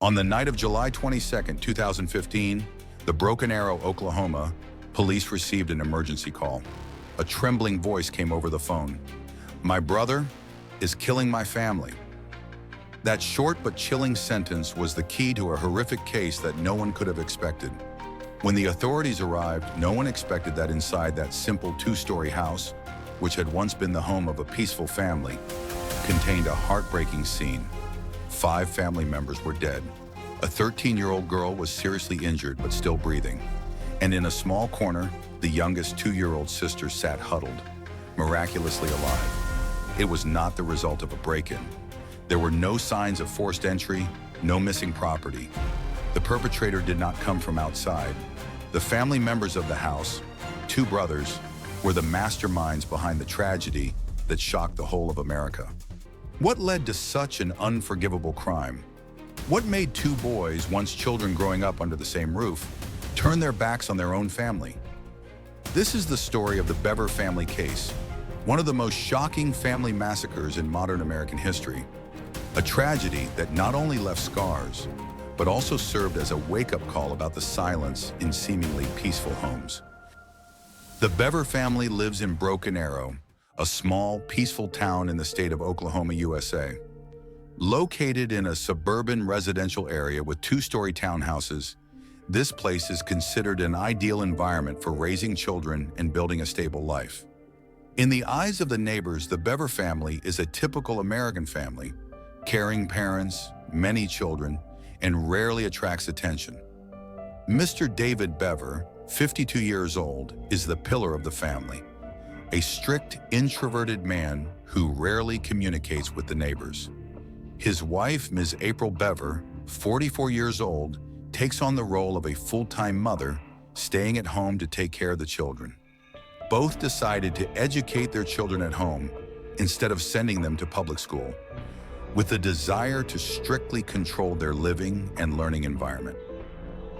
On the night of July 22nd, 2015, the Broken Arrow, Oklahoma, police received an emergency call. A trembling voice came over the phone. "My brother is killing my family." That short but chilling sentence was the key to a horrific case that no one could have expected. When the authorities arrived, no one expected that inside that simple two-story house, which had once been the home of a peaceful family, contained a heartbreaking scene. 5 family members were dead. A 13-year-old girl was seriously injured but still breathing. And in a small corner, the youngest 2-year-old sister sat huddled, miraculously alive. It was not the result of a break-in. There were no signs of forced entry, no missing property. The perpetrator did not come from outside. The family members of the house, 2 brothers, were the masterminds behind the tragedy that shocked the whole of America. What led to such an unforgivable crime? What made 2 boys, once children growing up under the same roof, turn their backs on their own family? This is the story of the Bever family case, one of the most shocking family massacres in modern American history. A tragedy that not only left scars, but also served as a wake-up call about the silence in seemingly peaceful homes. The Bever family lives in Broken Arrow, a small, peaceful town in the state of Oklahoma, USA. Located in a suburban residential area with 2-story townhouses, this place is considered an ideal environment for raising children and building a stable life. In the eyes of the neighbors, the Bever family is a typical American family, caring parents, many children, and rarely attracts attention. Mr. David Bever, 52 years old, is the pillar of the family, a strict, introverted man who rarely communicates with the neighbors. His wife, Ms. April Bever, 44 years old, takes on the role of a full-time mother, staying at home to take care of the children. Both decided to educate their children at home instead of sending them to public school, with the desire to strictly control their living and learning environment.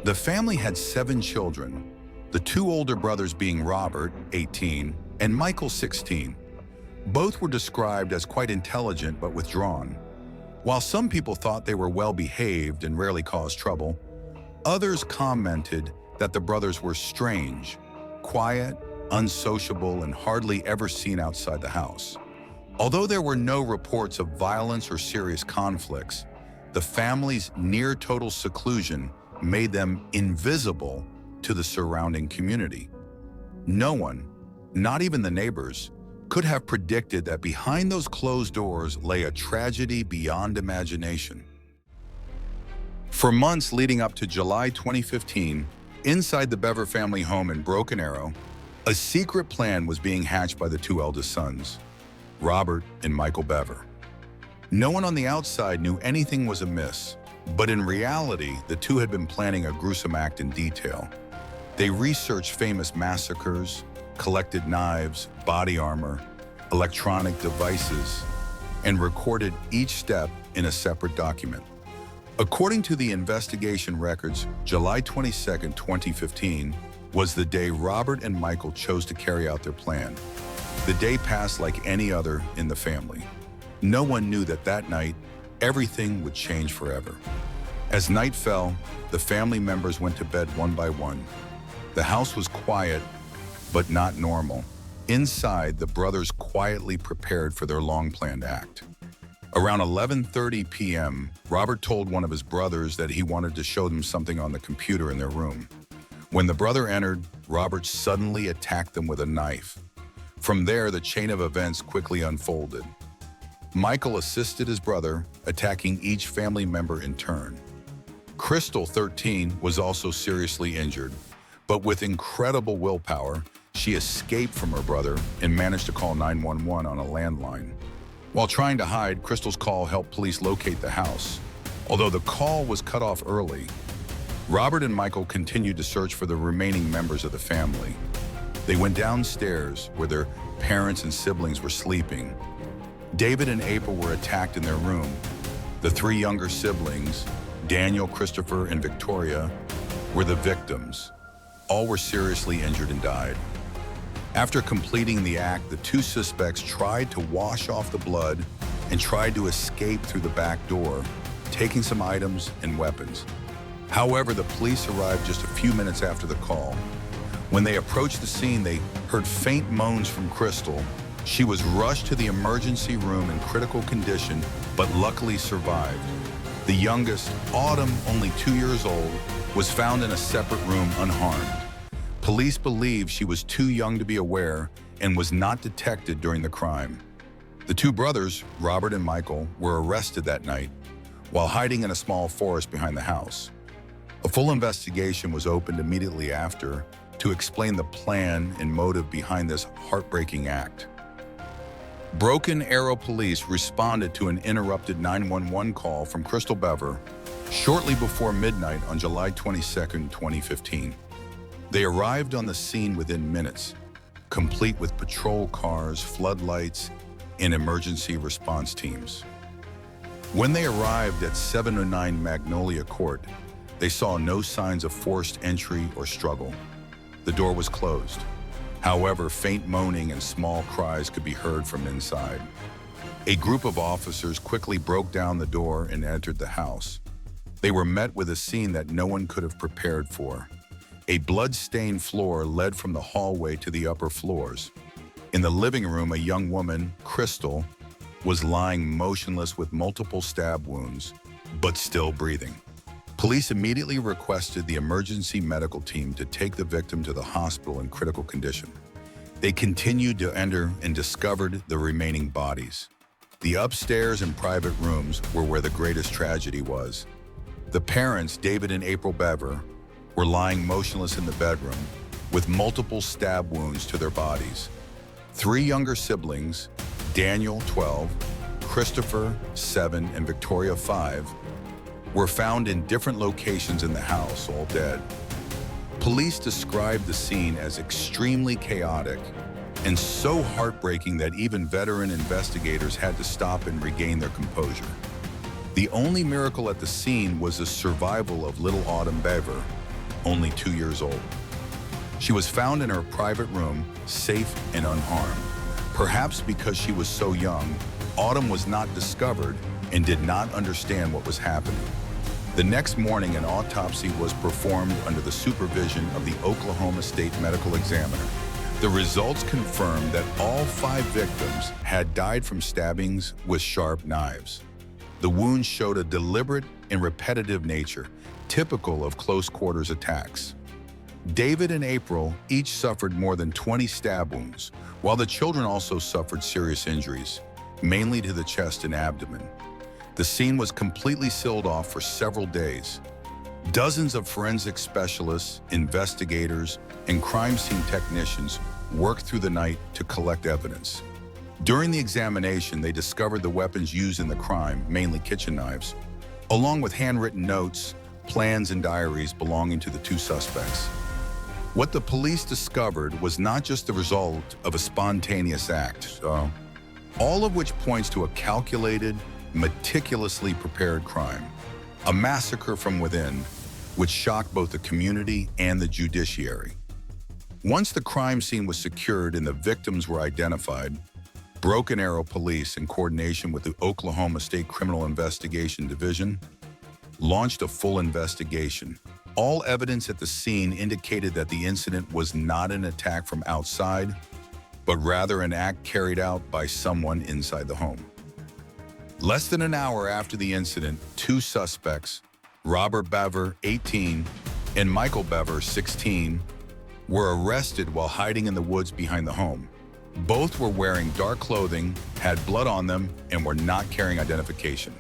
The family had 7 children, the 2 older brothers being Robert, 18, and Michael, 16. Both were described as quite intelligent but withdrawn. While some people thought they were well-behaved and rarely caused trouble, others commented that the brothers were strange, quiet, unsociable, and hardly ever seen outside the house. Although there were no reports of violence or serious conflicts, the family's near-total seclusion made them invisible to the surrounding community. No one, not even the neighbors, could have predicted that behind those closed doors lay a tragedy beyond imagination. For months leading up to July 2015, inside the Bever family home in Broken Arrow, a secret plan was being hatched by the 2 eldest sons, Robert and Michael Bever. No one on the outside knew anything was amiss, but in reality, the 2 had been planning a gruesome act in detail. They researched famous massacres, collected knives, body armor, electronic devices, and recorded each step in a separate document. According to the investigation records, July 22, 2015, was the day Robert and Michael chose to carry out their plan. The day passed like any other in the family. No one knew that that night, everything would change forever. As night fell, the family members went to bed one by one. The house was quiet, but not normal. Inside, the brothers quietly prepared for their long-planned act. Around 11:30 p.m., Robert told one of his brothers that he wanted to show them something on the computer in their room. When the brother entered, Robert suddenly attacked them with a knife. From there, the chain of events quickly unfolded. Michael assisted his brother, attacking each family member in turn. Crystal, 13, was also seriously injured, but with incredible willpower, she escaped from her brother and managed to call 911 on a landline. While trying to hide, Crystal's call helped police locate the house. Although the call was cut off early, Robert and Michael continued to search for the remaining members of the family. They went downstairs where their parents and siblings were sleeping. David and April were attacked in their room. The 3 younger siblings, Daniel, Christopher, and Victoria, were the victims. All were seriously injured and died. After completing the act, the 2 suspects tried to wash off the blood and tried to escape through the back door, taking some items and weapons. However, the police arrived just a few minutes after the call. When they approached the scene, they heard faint moans from Crystal. She was rushed to the emergency room in critical condition, but luckily survived. The youngest, Autumn, only 2 years old, was found in a separate room unharmed. Police believe she was too young to be aware and was not detected during the crime. The two brothers, Robert and Michael, were arrested that night while hiding in a small forest behind the house. A full investigation was opened immediately after to explain the plan and motive behind this heartbreaking act. Broken Arrow Police responded to an interrupted 911 call from Crystal Bever shortly before midnight on July 22, 2015. They arrived on the scene within minutes, complete with patrol cars, floodlights, and emergency response teams. When they arrived at 709 Magnolia Court, they saw no signs of forced entry or struggle. The door was closed. However, faint moaning and small cries could be heard from inside. A group of officers quickly broke down the door and entered the house. They were met with a scene that no one could have prepared for. A blood-stained floor led from the hallway to the upper floors. In the living room, a young woman, Crystal, was lying motionless with multiple stab wounds, but still breathing. Police immediately requested the emergency medical team to take the victim to the hospital in critical condition. They continued to enter and discovered the remaining bodies. The upstairs and private rooms were where the greatest tragedy was. The parents, David and April Bever, were lying motionless in the bedroom with multiple stab wounds to their bodies. Three younger siblings, Daniel, 12, Christopher, 7, and Victoria, 5, were found in different locations in the house, all dead. Police described the scene as extremely chaotic and so heartbreaking that even veteran investigators had to stop and regain their composure. The only miracle at the scene was the survival of little Autumn Bever, only 2 years old. She was found in her private room, safe and unharmed. Perhaps because she was so young, Autumn was not discovered and did not understand what was happening. The next morning, an autopsy was performed under the supervision of the Oklahoma State Medical Examiner. The results confirmed that all 5 victims had died from stabbings with sharp knives. The wounds showed a deliberate and repetitive nature, typical of close-quarters attacks. David and April each suffered more than 20 stab wounds, while the children also suffered serious injuries, mainly to the chest and abdomen. The scene was completely sealed off for several days. Dozens of forensic specialists, investigators, and crime scene technicians worked through the night to collect evidence. During the examination, they discovered the weapons used in the crime, mainly kitchen knives, along with handwritten notes, plans, and diaries belonging to the 2 suspects. What the police discovered was not just the result of a spontaneous act, all of which points to a calculated, meticulously prepared crime, a massacre from within, which shocked both the community and the judiciary. Once the crime scene was secured and the victims were identified, Broken Arrow Police, in coordination with the Oklahoma State Criminal Investigation Division, launched a full investigation. All evidence at the scene indicated that the incident was not an attack from outside, but rather an act carried out by someone inside the home. Less than an hour after the incident, 2 suspects, Robert Bever, 18, and Michael Bever, 16, were arrested while hiding in the woods behind the home. Both were wearing dark clothing, had blood on them, and were not carrying identification.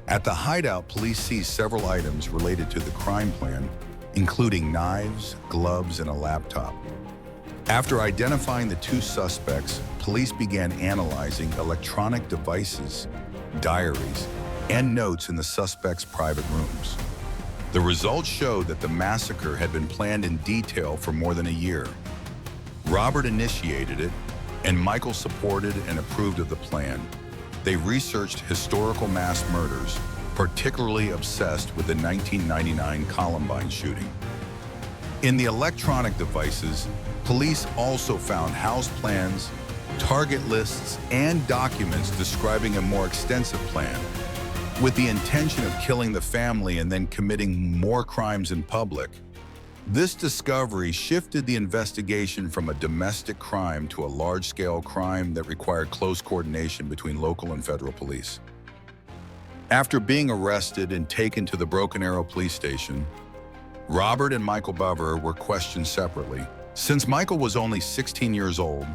At the hideout, police seized several items related to the crime plan, including knives, gloves, and a laptop. After identifying the 2 suspects, police began analyzing electronic devices, diaries, and notes in the suspects' private rooms. The results showed that the massacre had been planned in detail for more than a year. Robert initiated it, and Michael supported and approved of the plan. They researched historical mass murders, particularly obsessed with the 1999 Columbine shooting. In the electronic devices, police also found house plans, target lists, and documents describing a more extensive plan. with the intention of killing the family and then committing more crimes in public. This discovery shifted the investigation from a domestic crime to a large-scale crime that required close coordination between local and federal police. After being arrested and taken to the Broken Arrow police station, Robert and Michael Bever were questioned separately. Since Michael was only 16 years old,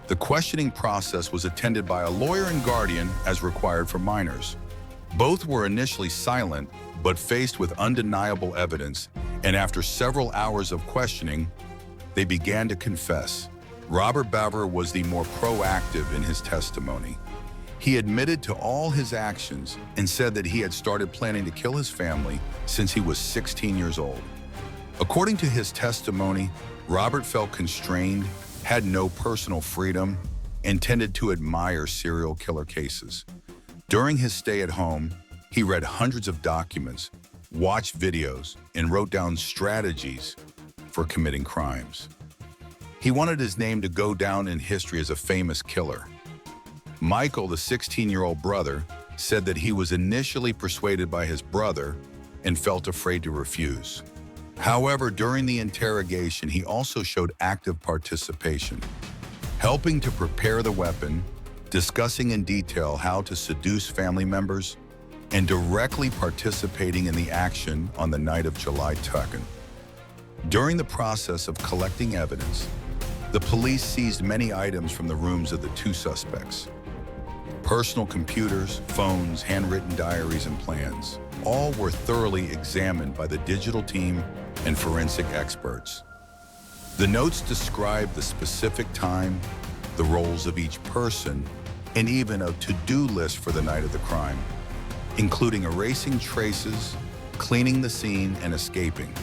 the questioning process was attended by a lawyer and guardian as required for minors. Both were initially silent, but faced with undeniable evidence, and after several hours of questioning, they began to confess. Robert Bever was the more proactive in his testimony. He admitted to all his actions and said that he had started planning to kill his family since he was 16 years old. According to his testimony, Robert felt constrained, had no personal freedom, and tended to admire serial killer cases. During his stay at home, he read hundreds of documents, watched videos, and wrote down strategies for committing crimes. He wanted his name to go down in history as a famous killer. Michael, the 16-year-old brother, said that he was initially persuaded by his brother and felt afraid to refuse. However, during the interrogation, he also showed active participation, helping to prepare the weapon, discussing in detail how to seduce family members, and directly participating in the action on the night of July 2nd. During the process of collecting evidence, the police seized many items from the rooms of the two suspects. Personal computers, phones, handwritten diaries, and plans. All were thoroughly examined by the digital team and forensic experts. The notes described the specific time, the roles of each person, and even a to-do list for the night of the crime, including erasing traces, cleaning the scene, and escaping.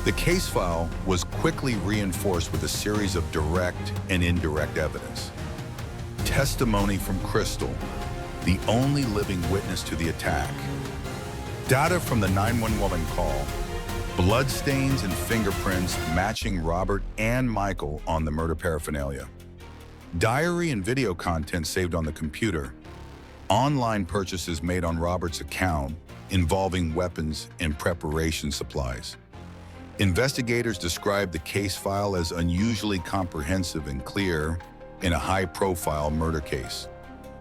The case file was quickly reinforced with a series of direct and indirect evidence. Testimony from Crystal, the only living witness to the attack. Data from the 911 call. Bloodstains and fingerprints matching Robert and Michael on the murder paraphernalia. Diary and video content saved on the computer. Online purchases made on Robert's account involving weapons and preparation supplies. Investigators described the case file as unusually comprehensive and clear in a high-profile murder case.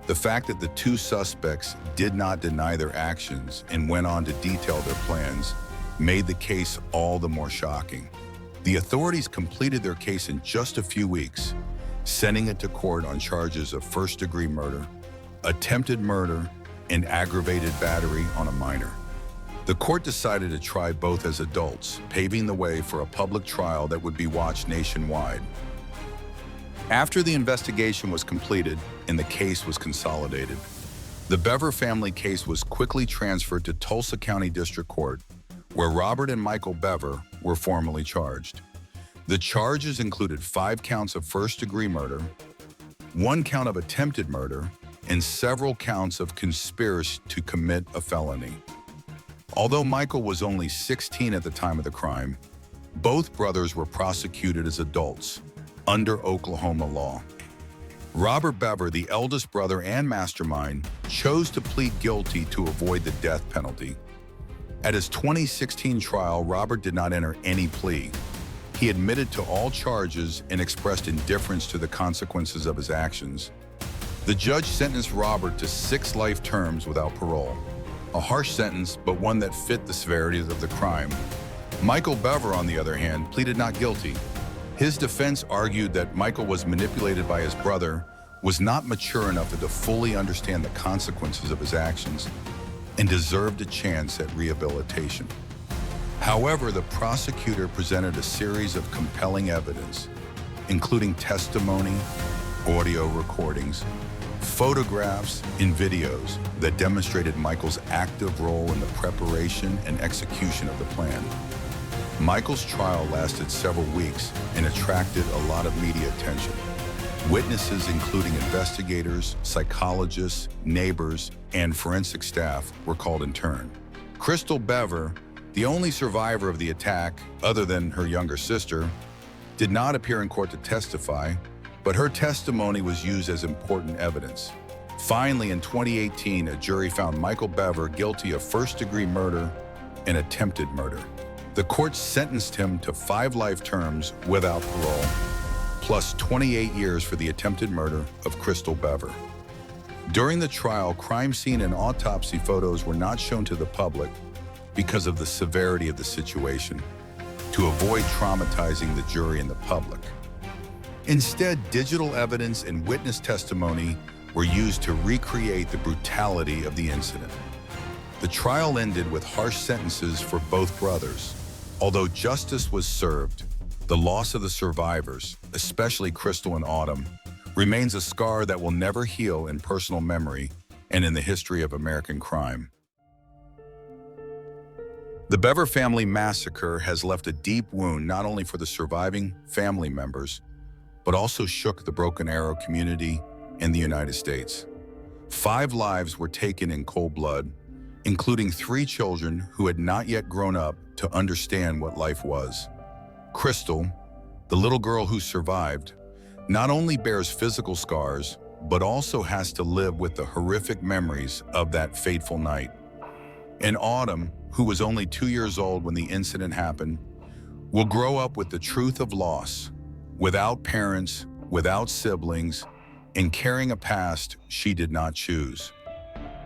The fact that the two suspects did not deny their actions and went on to detail their plans made the case all the more shocking. The authorities completed their case in just a few weeks, sending it to court on charges of first-degree murder, attempted murder, and aggravated battery on a minor. The court decided to try both as adults, paving the way for a public trial that would be watched nationwide. After the investigation was completed and the case was consolidated, the Bever family case was quickly transferred to Tulsa County District Court, where Robert and Michael Bever were formally charged. The charges included 5 counts of first-degree murder, 1 count of attempted murder, and several counts of conspiracy to commit a felony. Although Michael was only 16 at the time of the crime, both brothers were prosecuted as adults under Oklahoma law. Robert Bever, the eldest brother and mastermind, chose to plead guilty to avoid the death penalty. At his 2016 trial, Robert did not enter any plea. He admitted to all charges and expressed indifference to the consequences of his actions. The judge sentenced Robert to 6 life terms without parole, a harsh sentence, but one that fit the severity of the crime. Michael Bever, on the other hand, pleaded not guilty. His defense argued that Michael was manipulated by his brother, was not mature enough to fully understand the consequences of his actions, and deserved a chance at rehabilitation. However, the prosecutor presented a series of compelling evidence, including testimony, audio recordings, photographs, and videos that demonstrated Michael's active role in the preparation and execution of the plan. Michael's trial lasted several weeks and attracted a lot of media attention. Witnesses, including investigators, psychologists, neighbors, and forensic staff, were called in turn. Crystal Bever, the only survivor of the attack, other than her younger sister, did not appear in court to testify, but her testimony was used as important evidence. Finally, in 2018, a jury found Michael Bever guilty of first-degree murder and attempted murder. The court sentenced him to 5 life terms without parole, plus 28 years for the attempted murder of Crystal Bever. During the trial, crime scene and autopsy photos were not shown to the public because of the severity of the situation, to avoid traumatizing the jury and the public. Instead, digital evidence and witness testimony were used to recreate the brutality of the incident. The trial ended with harsh sentences for both brothers. Although justice was served, the loss of the survivors, especially Crystal and Autumn, remains a scar that will never heal in personal memory and in the history of American crime. The Bever family massacre has left a deep wound not only for the surviving family members, but also shook the Broken Arrow community and the United States. 5 lives were taken in cold blood, including 3 children who had not yet grown up to understand what life was. Crystal, the little girl who survived, not only bears physical scars, but also has to live with the horrific memories of that fateful night. And Autumn, who was only 2 years old when the incident happened, will grow up with the truth of loss, without parents, without siblings, and carrying a past she did not choose.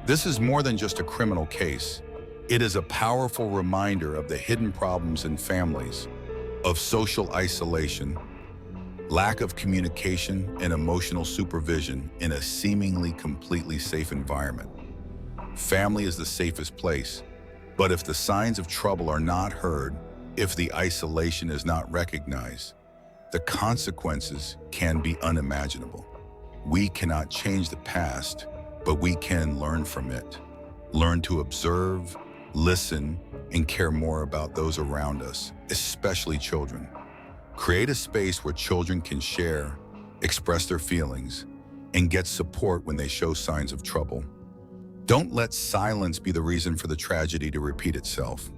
This is more than just a criminal case. It is a powerful reminder of the hidden problems in families, of social isolation, lack of communication, and emotional supervision in a seemingly completely safe environment. Family is the safest place, but if the signs of trouble are not heard, if the isolation is not recognized, the consequences can be unimaginable. We cannot change the past, but we can learn from it. Learn to observe, listen, and care more about those around us, especially children. Create a space where children can share, express their feelings, and get support when they show signs of trouble. Don't let silence be the reason for the tragedy to repeat itself.